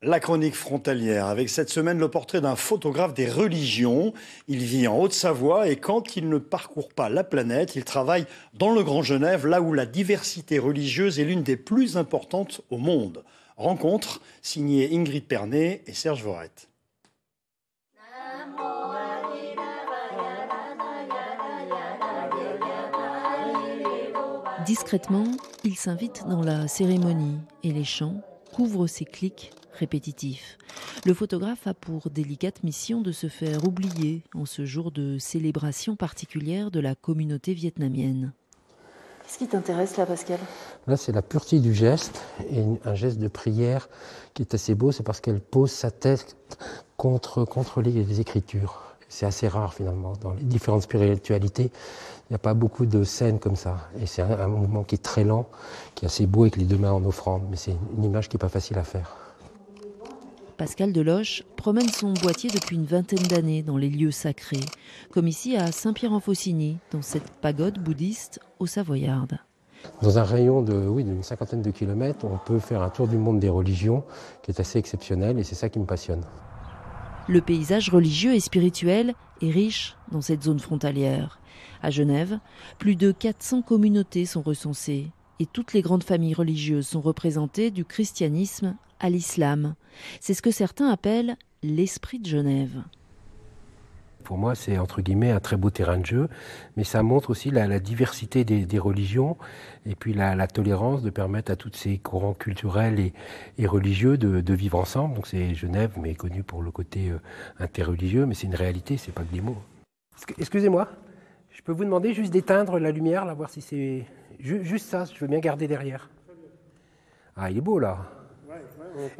La chronique frontalière, avec cette semaine le portrait d'un photographe des religions. Il vit en Haute-Savoie et quand il ne parcourt pas la planète, il travaille dans le Grand Genève, là où la diversité religieuse est l'une des plus importantes au monde. Rencontre signée Ingrid Pernet et Serge Vorette. Discrètement, il s'invite dans la cérémonie et les chants couvrent ses clics répétitifs. Le photographe a pour délicate mission de se faire oublier en ce jour de célébration particulière de la communauté vietnamienne. Qu'est-ce qui t'intéresse là, Pascal ? Là, c'est la pureté du geste et un geste de prière qui est assez beau. C'est parce qu'elle pose sa tête contre les Écritures. C'est assez rare finalement. Dans les différentes spiritualités, il n'y a pas beaucoup de scènes comme ça. Et c'est un mouvement qui est très lent, qui est assez beau avec les deux mains en offrande. Mais c'est une image qui n'est pas facile à faire. Pascal Deloche promène son boîtier depuis une vingtaine d'années dans les lieux sacrés, comme ici à Saint-Pierre-en-Faucigny, dans cette pagode bouddhiste aux Savoyardes. Dans un rayon d'une cinquantaine de kilomètres, on peut faire un tour du monde des religions qui est assez exceptionnel et c'est ça qui me passionne. Le paysage religieux et spirituel est riche dans cette zone frontalière. À Genève, plus de 400 communautés sont recensées et toutes les grandes familles religieuses sont représentées du christianisme à l'islam. C'est ce que certains appellent l'esprit de Genève. Pour moi, c'est entre guillemets un très beau terrain de jeu, mais ça montre aussi la diversité des religions et puis la tolérance de permettre à tous ces courants culturels et religieux de vivre ensemble. Donc c'est Genève, mais connue pour le côté interreligieux, mais c'est une réalité, c'est pas que des mots. Excusez-moi, je peux vous demander juste d'éteindre la lumière, là, voir si c'est juste ça, je veux bien garder derrière. Ah, il est beau là.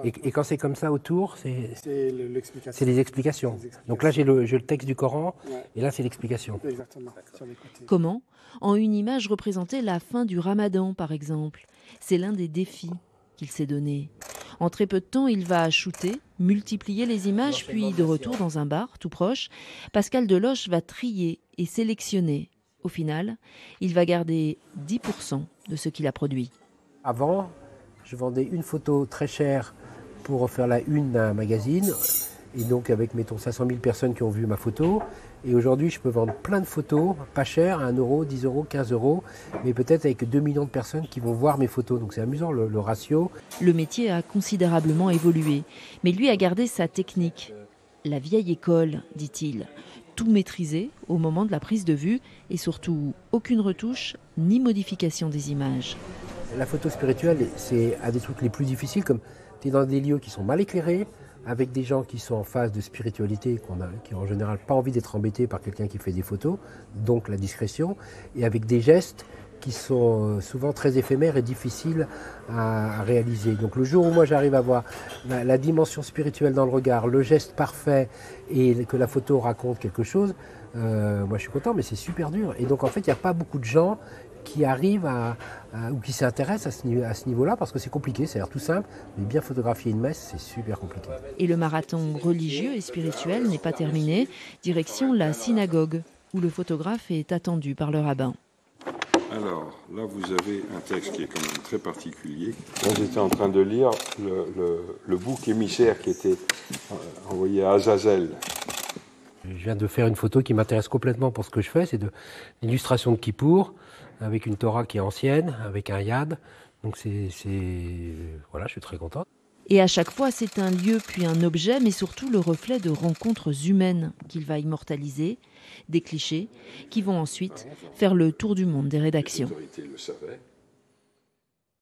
Et quand c'est comme ça autour, c'est les explications. Donc là, j'ai le texte du Coran, et là, c'est l'explication. Exactement. Sur les côtés. Comment ? En une image représenter la fin du Ramadan, par exemple. C'est l'un des défis qu'il s'est donné. En très peu de temps, il va shooter, multiplier les images, puis de retour dans un bar tout proche, Pascal Deloche va trier et sélectionner. Au final, il va garder 10% de ce qu'il a produit. Avant, je vendais une photo très chère pour faire la une d'un magazine, et donc avec, mettons, 500 000 personnes qui ont vu ma photo. Et aujourd'hui, je peux vendre plein de photos, pas cher, à 1 euro, 10 euros, 15 euros, mais peut-être avec 2 millions de personnes qui vont voir mes photos. Donc c'est amusant le ratio. Le métier a considérablement évolué, mais lui a gardé sa technique. La vieille école, dit-il. Tout maîtriser au moment de la prise de vue et surtout aucune retouche ni modification des images. La photo spirituelle, c'est un des trucs les plus difficiles, comme tu es dans des lieux qui sont mal éclairés, avec des gens qui sont en phase de spiritualité, qui ont en général pas envie d'être embêtés par quelqu'un qui fait des photos, donc la discrétion, et avec des gestes qui sont souvent très éphémères et difficiles à réaliser. Donc le jour où moi j'arrive à voir la dimension spirituelle dans le regard, le geste parfait et que la photo raconte quelque chose, moi je suis content, mais c'est super dur. Et donc en fait il n'y a pas beaucoup de gens qui arrivent ou qui s'intéressent à ce niveau-là parce que c'est compliqué, c'est tout simple, mais bien photographier une messe, c'est super compliqué. Et le marathon religieux et spirituel n'est pas terminé. Direction la synagogue, où le photographe est attendu par le rabbin. Alors, là, vous avez un texte qui est quand même très particulier. Là, j'étais en train de lire le bouc émissaire qui était envoyé à Azazel. Je viens de faire une photo qui m'intéresse complètement pour ce que je fais, c'est de l'illustration de Kippour, avec une Torah qui est ancienne, avec un yad. Donc voilà, je suis très content. Et à chaque fois, c'est un lieu puis un objet, mais surtout le reflet de rencontres humaines qu'il va immortaliser, des clichés qui vont ensuite faire le tour du monde des rédactions. Les autorités le savaient.